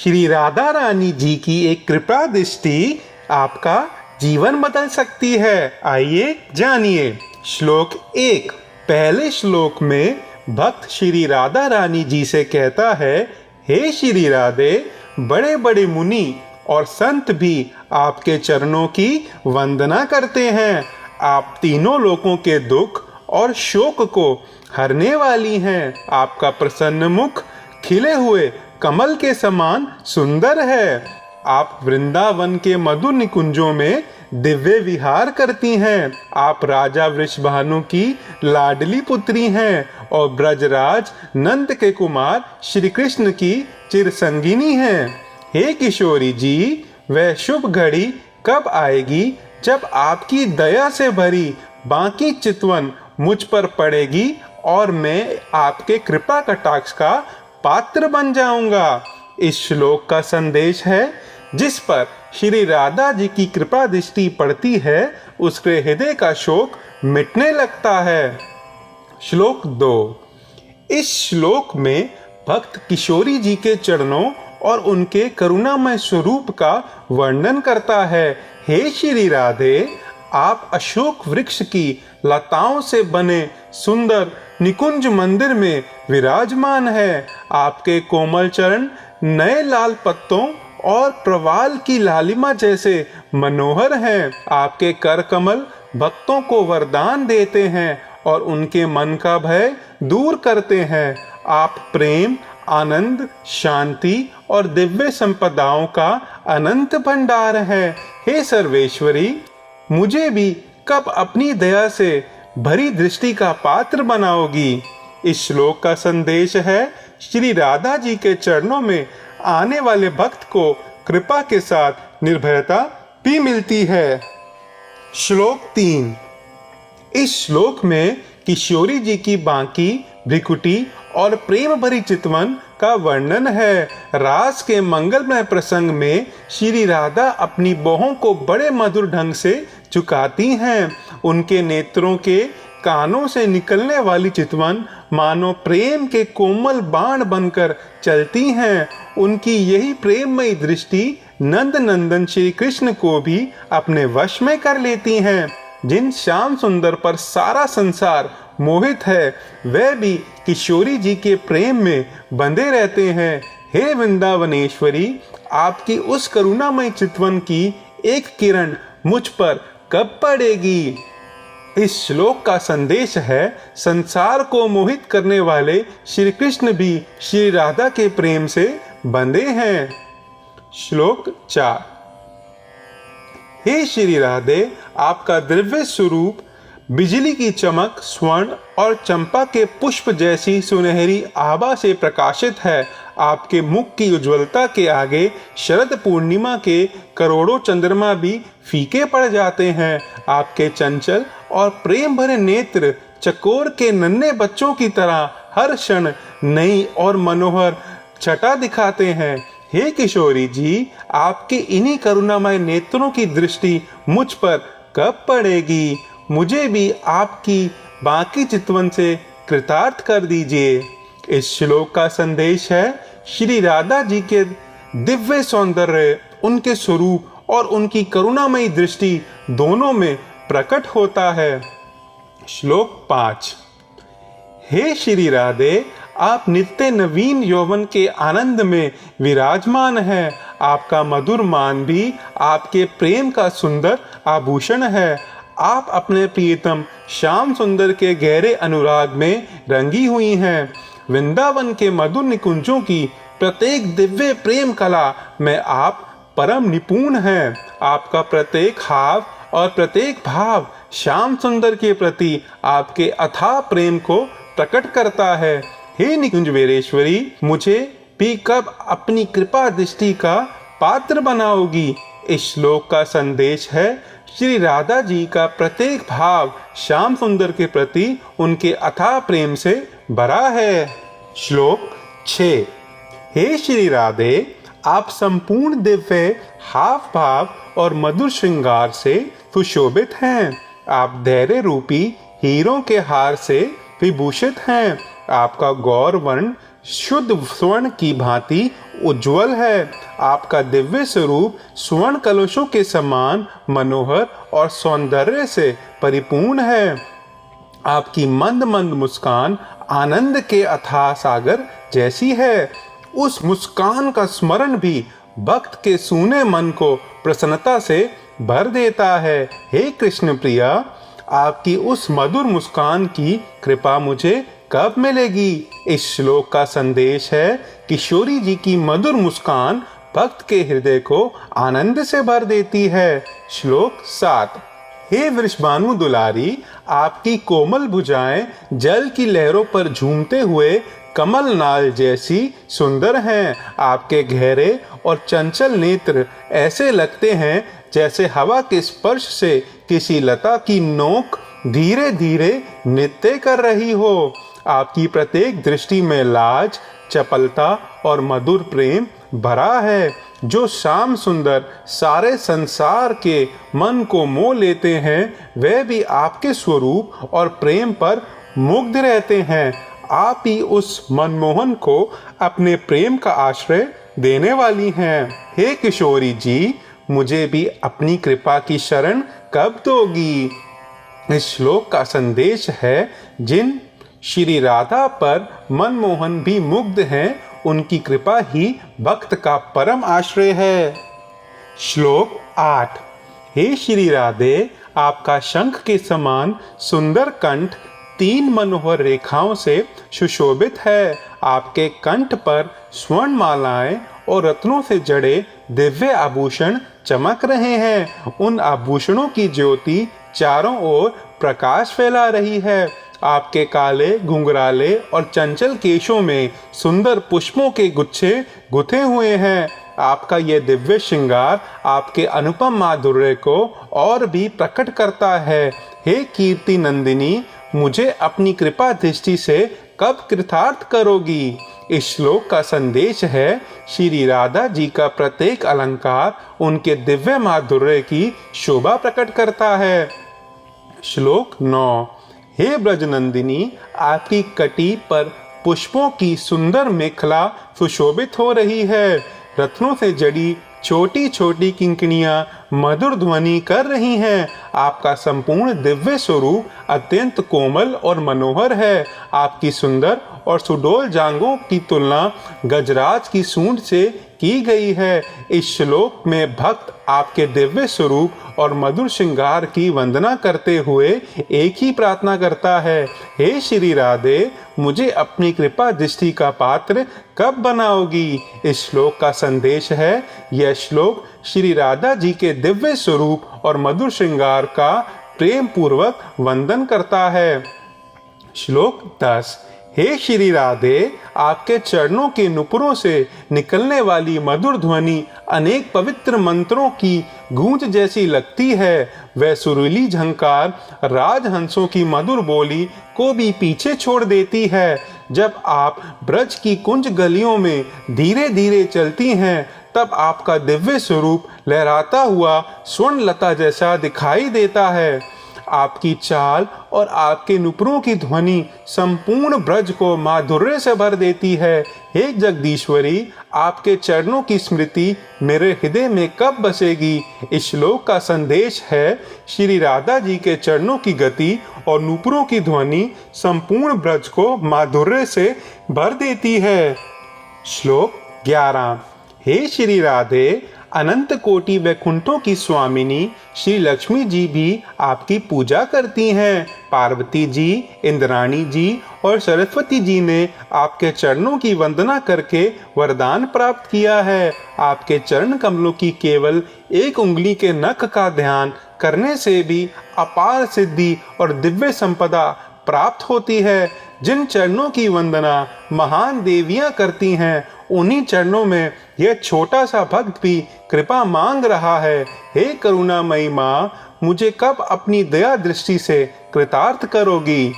श्री राधा रानी जी की एक कृपा दृष्टि आपका जीवन बदल सकती है। आइए जानिए। श्लोक 1। पहले श्लोक में भक्त श्री राधा रानी जी से कहता है, हे श्री राधे, बड़े बड़े मुनि और संत भी आपके चरणों की वंदना करते हैं। आप तीनों लोगों के दुख और शोक को हरने वाली हैं। आपका प्रसन्न मुख खिले हुए कमल के समान सुंदर है। आप वृंदावन के मधुर निकुंजों में दिव्य विहार करती हैं। आप राजा वृषभानु की लाडली पुत्री हैं और ब्रजराज नंद के कुमार श्री कृष्ण की चिरसंगिनी हैं। हे किशोरी जी, वह शुभ घड़ी कब आएगी जब आपकी दया से भरी बाकी चितवन मुझ पर पड़ेगी और मैं आपके कृपा कटाक्ष का पात्र बन जाऊंगा। इस श्लोक का संदेश है, जिस पर श्री राधा जी की कृपा दृष्टि पड़ती है उसके हृदय का शोक मिटने लगता है। श्लोक 2। इस श्लोक में भक्त किशोरी जी के चरणों और उनके करुणामय स्वरूप का वर्णन करता है। हे श्री राधे, आप अशोक वृक्ष की लताओं से बने सुंदर निकुंज मंदिर में विराजमान है। आपके कोमल चरण नए लाल पत्तों और प्रवाल की लालिमा जैसे मनोहर हैं। आपके कर कमल भक्तों को वरदान देते हैं और उनके मन का भय दूर करते हैं। आप प्रेम, आनंद, शांति और दिव्य संपदाओं का अनंत भंडार है। हे सर्वेश्वरी, मुझे भी कब अपनी दया से भरी दृष्टि का पात्र बनाओगी। इस श्लोक का संदेश है, श्री राधा जी के चरणों में आने वाले भक्त को कृपा के साथ निर्भयता भी मिलती है। श्लोक 3। इस श्लोक में किशोरी जी की बांकी, भ्रिकुटी और प्रेम भरी चितवन का वर्णन है। रास के मंगलमय प्रसंग में श्री राधा अपनी बाहों को बड़े मधुर ढंग से झुकाती हैं। उनके नेत्रों के कानों से निकलने वाली चितवन मानो प्रेम के कोमल बाण बनकर चलती हैं। उनकी यही प्रेममयी दृष्टि नंद नंदन श्री कृष्ण को भी अपने वश में कर लेती हैं। जिन श्याम सुंदर पर सारा संसार मोहित है, वह भी किशोरी जी के प्रेम में बंधे रहते हैं। हे वृंदावनेश्वरी, आपकी उस करुणामय चितवन की एक किरण मुझ पर कब पड़ेगी। इस श्लोक का संदेश है, संसार को मोहित करने वाले श्री कृष्ण भी श्री राधा के प्रेम से बंधे हैं। श्लोक 4। हे श्री राधे, आपका दिव्य स्वरूप बिजली की चमक, स्वर्ण और चंपा के पुष्प जैसी सुनहरी आभा से प्रकाशित है। आपके मुख की उज्ज्वलता के आगे शरद पूर्णिमा के करोड़ों चंद्रमा भी फीके पड़ जाते हैं। आपके चंचल और प्रेम भरे नेत्र चकोर के नन्हे बच्चों की तरह हर क्षण नई और मनोहर छटा दिखाते हैं। हे किशोरी जी, आपके इन्हीं करुणामय नेत्रों की दृष्टि मुझ पर कब पड़ेगी। मुझे भी आपकी बाकी चितवन से कृतार्थ कर दीजिए। इस श्लोक का संदेश है, श्री राधा जी के दिव्य सौंदर्य, उनके स्वरूप और उनकी करुणामयी दृष्टि दोनों में प्रकट होता है। श्लोक 5। हे श्री राधे, आप नित्य नवीन यौवन के आनंद में विराजमान हैं। आपका मधुर मान भी आपके प्रेम का सुंदर आभूषण है। आप अपने प्रियतम श्याम सुंदर के गहरे अनुराग में रंगी हुई हैं। वृंदावन के मधुर निकुंजों की प्रत्येक दिव्य प्रेम कला में आप परम निपुण हैं। आपका प्रत्येक हाव और प्रत्येक भाव श्याम सुंदर के प्रति आपके अथाह प्रेम को प्रकट करता है। हे निकुंजवेश्वरी, मुझे भी कब अपनी कृपा दृष्टि का पात्र बनाओगी। इस श्लोक का संदेश है, श्री राधा जी का प्रत्येक भाव श्याम सुंदर के प्रति उनके अथाह प्रेम से भरा है। श्लोक 6। हे श्री राधे, आप संपूर्ण दिव्य हाव भाव और मधुर श्रृंगार से सुशोभित हैं। आप धैर्य रूपी हीरों के हार से विभूषित हैं। आपका गौर वर्ण शुद्ध स्वर्ण की भांति उज्जवल है। आपका दिव्य स्वरूप स्वर्ण कलशों के समान मनोहर और सौंदर्य से परिपूर्ण है। आपकी मंद मंद मुस्कान आनंद के अथाह सागर जैसी है। उस मुस्कान का स्मरण भी भक्त के सूने मन को प्रसन्नता से भर देता है। हे कृष्ण प्रिया, आपकी उस मधुर मुस्कान की कृपा मुझे कब मिलेगी? इस श्लोक का संदेश है किशोरी जी की मधुर मुस्कान भक्त के हृदय को आनंद से भर देती है। श्लोक 7। हे वृषभानु दुलारी, आपकी कोमल भुजाएं जल की लहरों पर झूमते हुए कमल नाल जैसी सुंदर हैं। आपके गहरे और चंचल नेत्र ऐसे लगते हैं जैसे हवा के स्पर्श से किसी लता की नोक धीरे धीरे नृत्य कर रही हो। आपकी प्रत्येक दृष्टि में लाज, चपलता और मधुर प्रेम भरा है, जो श्याम सुंदर सारे संसार के मन को मोह लेते हैं। वे भी आपके स्वरूप और प्रेम पर मुग्ध रहते हैं। आप ही उस मनमोहन को अपने प्रेम का आश्रय देने वाली हैं। हे किशोरी जी, मुझे भी अपनी कृपा की शरण कब दोगी? इस श्लोक का संदेश है जिन श्री राधा पर मनमोहन भी मुग्ध हैं, उनकी कृपा ही भक्त का परम आश्रय है। श्लोक 8। हे श्री राधे, आपका शंख के समान सुंदर कंठ 3 मनोहर रेखाओं से सुशोभित है। आपके कंठ पर स्वर्ण मालाएं और रत्नों से जड़े दिव्य आभूषण चमक रहे हैं। उन आभूषणों की ज्योति चारों ओर प्रकाश फैला रही है। आपके काले, घुंघराले और चंचल केशों में सुंदर पुष्पों के गुच्छे गुथे हुए हैं। आपका यह दिव्य श्रृंगार आपके अनुपम माधुर्य को और भी प्रकट करता है। हे कीर्ति नंदिनी, मुझे अपनी कृपा दृष्टि से कब कृतार्थ करोगी? इस श्लोक का संदेश है श्री राधा जी का प्रत्येक अलंकार उनके दिव्य माधुर्य की शोभा प्रकट करता है। श्लोक 9। हे ब्रजनंदिनी, आपकी कटी पर पुष्पों की सुंदर मेखला सुशोभित हो रही है। रत्नों से जड़ी छोटी छोटी किंकणियां मधुर ध्वनि कर रही हैं। आपका संपूर्ण दिव्य स्वरूप अत्यंत कोमल और मनोहर है। आपकी सुंदर और सुडोल जांघों की तुलना गजराज की सूंड से की गई है। इस श्लोक में भक्त आपके दिव्य स्वरूप और मधुर श्रृंगार की वंदना करते हुए एक ही प्रार्थना करता है, हे श्री राधे, मुझे अपनी कृपा दृष्टि का पात्र कब बनाओगी? इस श्लोक का संदेश है, यह श्लोक श्री राधा जी के दिव्य स्वरूप और मधुर श्रृंगार का प्रेम पूर्वक वंदन करता है। श्लोक 10। हे श्री राधे, आपके चरणों के नुपुरों से निकलने वाली मधुर ध्वनि अनेक पवित्र मंत्रों की गूंज जैसी लगती है। वह सुरीली झंकार राजहंसों की मधुर बोली को भी पीछे छोड़ देती है। जब आप ब्रज की कुंज गलियों में धीरे धीरे चलती हैं, तब आपका दिव्य स्वरूप लहराता हुआ स्वर्ण लता जैसा दिखाई देता है। आपकी चाल और आपके नुपुरों की ध्वनि संपूर्ण ब्रज को माधुर्य से भर देती है। हे जगदीश्वरी, आपके चरणों की स्मृति मेरे हृदय में कब बसेगी? इस श्लोक का संदेश है, श्री राधा जी के चरणों की गति और नुपुरों की ध्वनि संपूर्ण ब्रज को माधुर्य से भर देती है। श्लोक 11। हे श्री राधे, अनंत कोटि वैकुंठों की स्वामिनी श्री लक्ष्मी जी भी आपकी पूजा करती हैं। पार्वती जी, इंद्राणी जी और सरस्वती जी ने आपके चरणों की वंदना करके वरदान प्राप्त किया है। आपके चरण कमलों की केवल एक उंगली के नख का ध्यान करने से भी अपार सिद्धि और दिव्य संपदा प्राप्त होती है। जिन चरणों की वंदना महान देवियां करती हैं, उन्हीं चरणों में यह छोटा सा भक्त भी कृपा मांग रहा है। हे करुणामयी माँ, मुझे कब अपनी दया दृष्टि से कृतार्थ करोगी?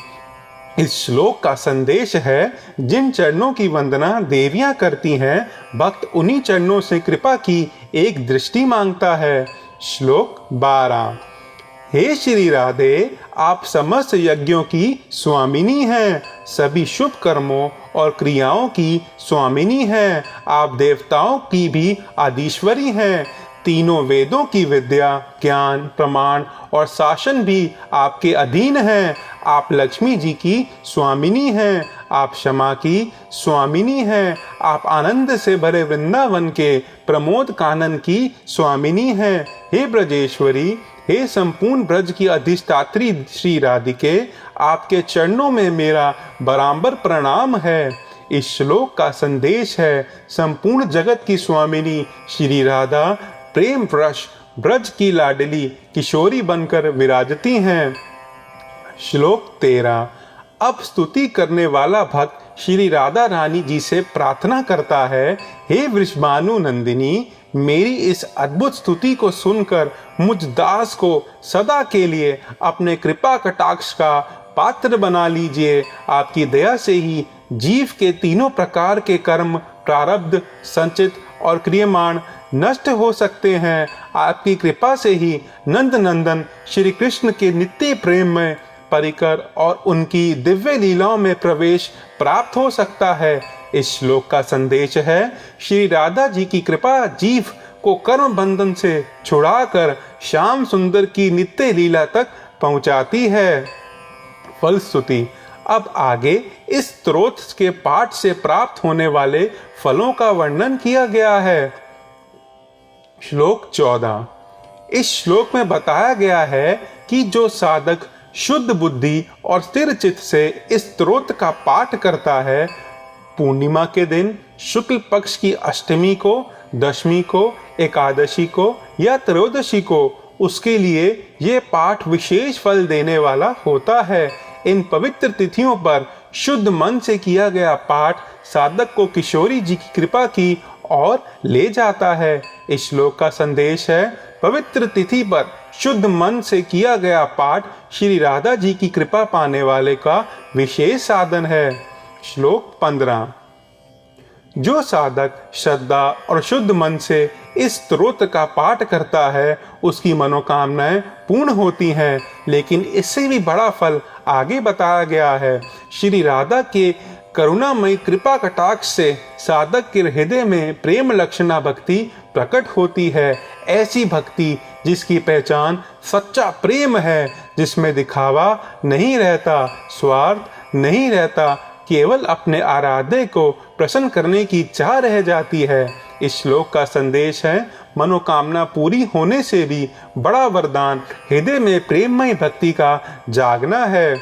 इस श्लोक का संदेश है, जिन चरणों की वंदना देवियां करती हैं, भक्त उन्हीं चरणों से कृपा की एक दृष्टि मांगता है। श्लोक 12। हे श्री राधे, आप समस्त यज्ञों की स्वामिनी हैं, सभी शुभ कर्मों और क्रियाओं की स्वामिनी हैं। आप देवताओं की भी आदिश्वरी हैं। तीनों वेदों की विद्या, ज्ञान, प्रमाण और शासन भी आपके अधीन हैं। आप लक्ष्मी जी की स्वामिनी हैं। आप क्षमा की स्वामिनी हैं। आप आनंद से भरे वृंदावन के प्रमोद कानन की स्वामिनी हैं। हे ब्रजेश्वरी, हे संपूर्ण ब्रज की अधिष्ठात्री श्री राधिके, आपके चरणों में मेरा बराबर प्रणाम है। इस श्लोक का संदेश है, संपूर्ण जगत की स्वामिनी श्री राधा प्रेम वश ब्रज की लाडली किशोरी बनकर विराजती हैं। श्लोक 13। अब स्तुति करने वाला भक्त श्री राधा रानी जी से प्रार्थना करता है, हे वृषभानु नंदिनी, मेरी इस अद्भुत स्तुति को सुनकर मुझ दास को सदा के लिए अपने कृपा कटाक्ष का पात्र बना लीजिए। आपकी दया से ही जीव के तीनों प्रकार के कर्म, प्रारब्ध, संचित और क्रियमाण नष्ट हो सकते हैं। आपकी कृपा से ही नंद नंदन श्री कृष्ण के नित्य प्रेम में परिकर और उनकी दिव्य लीलाओं में प्रवेश प्राप्त हो सकता है। इस श्लोक का संदेश है, श्री राधा जी की कृपा जीव को कर्म बंधन से छुड़ाकर श्याम सुंदर की नित्य लीला तक पहुंचाती है। फलश्रुति। अब आगे इस स्तोत्र के पाठ से प्राप्त होने वाले फलों का वर्णन किया गया है। श्लोक 14। इस श्लोक में बताया गया है कि जो साधक शुद्ध बुद्धि और स्थिर चित्त से इस स्तोत्र का पाठ करता है, पूर्णिमा के दिन, शुक्ल पक्ष की अष्टमी को, दशमी को, एकादशी को या त्रयोदशी को, उसके लिए ये पाठ विशेष फल देने वाला होता है। इन पवित्र तिथियों पर शुद्ध मन से किया गया पाठ साधक को किशोरी जी की कृपा की ओर ले जाता है। इस श्लोक का संदेश है, पवित्र तिथि पर शुद्ध मन से किया गया पाठ श्री राधा जी की कृपा पाने वाले का विशेष साधन है। श्लोक 15। जो साधक श्रद्धा और शुद्ध मन से इस स्तोत्र का पाठ करता है, उसकी मनोकामनाएं पूर्ण होती हैं। लेकिन इससे भी बड़ा फल आगे बताया गया है। श्री राधा के करुणामयी कृपा कटाक्ष से साधक के हृदय में प्रेम लक्षणा भक्ति प्रकट होती है। ऐसी भक्ति जिसकी पहचान सच्चा प्रेम है, जिसमें दिखावा नहीं रहता, स्वार्थ नहीं रहता, केवल अपने आराध्य को प्रसन्न करने की चाह रह जाती है। इस श्लोक का संदेश है, मनोकामना पूरी होने से भी बड़ा वरदान हृदय में प्रेममय भक्ति का जागना है।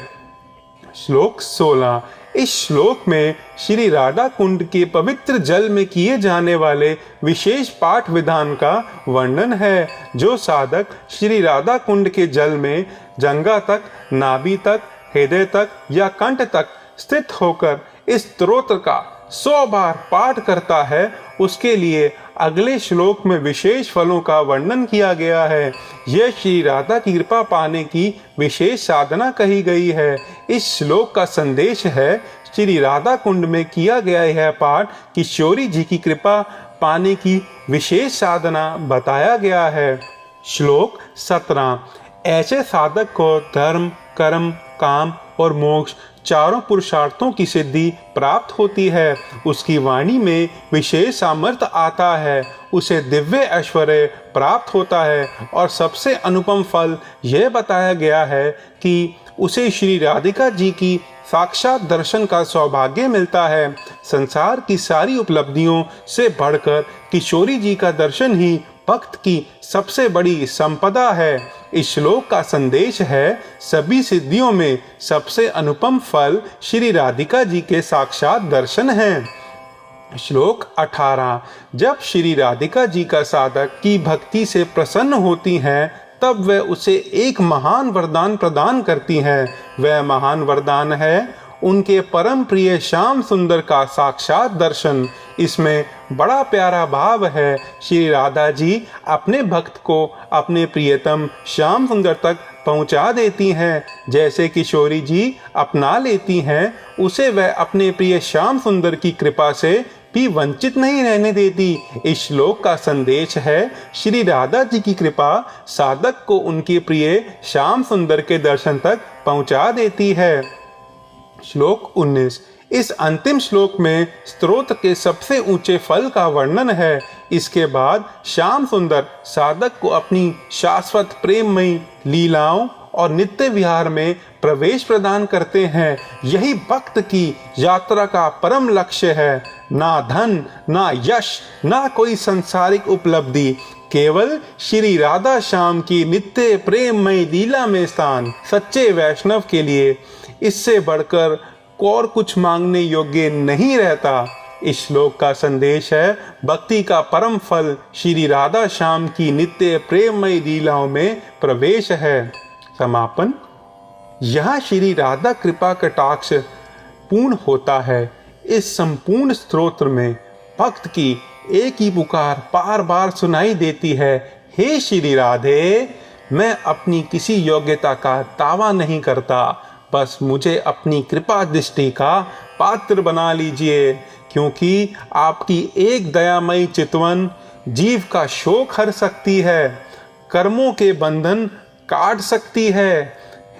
श्लोक 16। इस श्लोक में श्री राधा कुंड के पवित्र जल में किए जाने वाले विशेष पाठ विधान का वर्णन है। जो साधक श्री राधा कुंड के जल में जंघा तक, नाभि तक, हृदय तक या कंठ तक स्थित होकर इस स्तोत्र का 100 बार पाठ करता है, उसके लिए अगले श्लोक में विशेष फलों का वर्णन किया गया है। यह श्री राधा की कृपा पाने की विशेष साधना कही गई है। इस श्लोक का संदेश है, श्री राधा कुंड में किया गया यह पाठ किशोरी जी की कृपा पाने की विशेष साधना बताया गया है। श्लोक 17। ऐसे साधक को धर्म, कर्म, काम और मोक्ष चारों पुरुषार्थों की सिद्धि प्राप्त होती है। उसकी वाणी में विशेष सामर्थ्य आता है, उसे दिव्य ऐश्वर्य प्राप्त होता है और सबसे अनुपम फल यह बताया गया है कि उसे श्री राधिका जी की साक्षात दर्शन का सौभाग्य मिलता है। संसार की सारी उपलब्धियों से बढ़कर किशोरी जी का दर्शन ही भक्त की सबसे बड़ी संपदा है। इस श्लोक का संदेश है, सभी सिद्धियों में सबसे अनुपम फल श्री राधिका जी के साक्षात दर्शन हैं। श्लोक 18। जब श्री राधिका जी का साधक की भक्ति से प्रसन्न होती हैं, तब वह उसे एक महान वरदान प्रदान करती हैं। वह महान वरदान है उनके परम प्रिय श्याम सुंदर का साक्षात दर्शन। इसमें बड़ा प्यारा भाव है। श्री राधा जी अपने भक्त को अपने प्रियतम श्याम सुंदर तक पहुंचा देती हैं। जैसे किशोरी जी अपना लेती हैं, उसे वह अपने प्रिय श्याम सुंदर की कृपा से भी वंचित नहीं रहने देती। इस श्लोक का संदेश है श्री राधा जी की कृपा साधक को उनके प्रिय श्याम सुंदर के दर्शन तक पहुंचा देती है। श्लोक 19। इस अंतिम श्लोक में स्तोत्र के सबसे ऊंचे फल का वर्णन है। इसके बाद श्याम सुंदर साधक को अपनी शाश्वत प्रेममयी लीलाओं और नित्य विहार में प्रवेश प्रदान करते हैं। यही भक्त की यात्रा का परम लक्ष्य है। ना धन, ना यश, ना कोई सांसारिक उपलब्धि, केवल श्री राधा श्याम की नित्य प्रेममय लीला में स्थान। सच्चे वैष्णव के लिए इससे बढ़कर और कुछ मांगने योग्य नहीं रहता। इस श्लोक का संदेश है भक्ति का परम फल श्री राधा श्याम की नित्य प्रेममय लीलाओं में प्रवेश है। समापन। यहाँ श्री राधा कृपा कटाक्ष पूर्ण होता है। इस संपूर्ण स्तोत्र में भक्त की एक ही पुकार बार बार सुनाई देती है, हे श्री राधे, मैं अपनी किसी योग्यता का दावा नहीं करता, बस मुझे अपनी कृपा दृष्टि का पात्र बना लीजिए, क्योंकि आपकी एक दयामयी चितवन जीव का शोक हर सकती है, कर्मों के बंधन काट सकती है,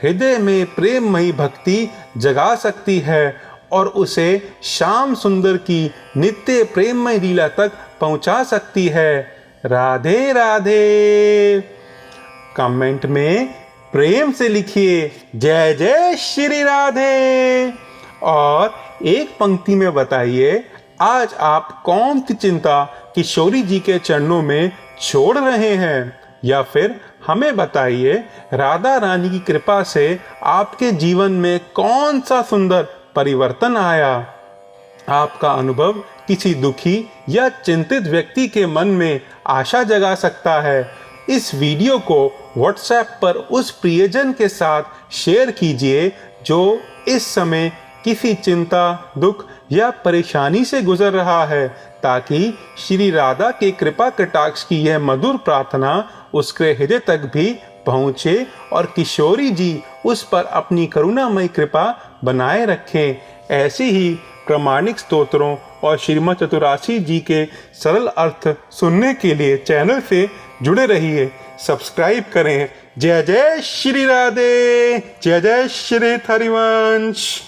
हृदय में प्रेममयी भक्ति जगा सकती है और उसे श्याम सुंदर की नित्य प्रेममय लीला तक पहुंचा सकती है। राधे राधे। कमेंट में प्रेम से लिखिए जय जय श्री राधे और एक पंक्ति में बताइए आज आप कौन सी चिंता किशोरी जी के चरणों में छोड़ रहे हैं, या फिर हमें बताइए राधा रानी की कृपा से आपके जीवन में कौन सा सुंदर परिवर्तन आया। आपका अनुभव किसी दुखी या चिंतित व्यक्ति के मन में आशा जगा सकता है। इस वीडियो को व्हाट्सएप पर उस प्रियजन के साथ शेयर कीजिए जो इस समय किसी चिंता, दुख या परेशानी से गुजर रहा है, ताकि श्री राधा के कृपा कटाक्ष की यह मधुर प्रार्थना उसके हृदय तक भी पहुँचे और किशोरी जी उस पर अपनी करुणामयी कृपा बनाए रखें। ऐसे ही प्रामाणिक स्तोत्रों और श्रीमद् चतुरासी जी के सरल अर्थ सुनने के लिए चैनल से जुड़े रहिए, सब्सक्राइब करें। जय जय श्री राधे, जय जय श्री हरिवंश।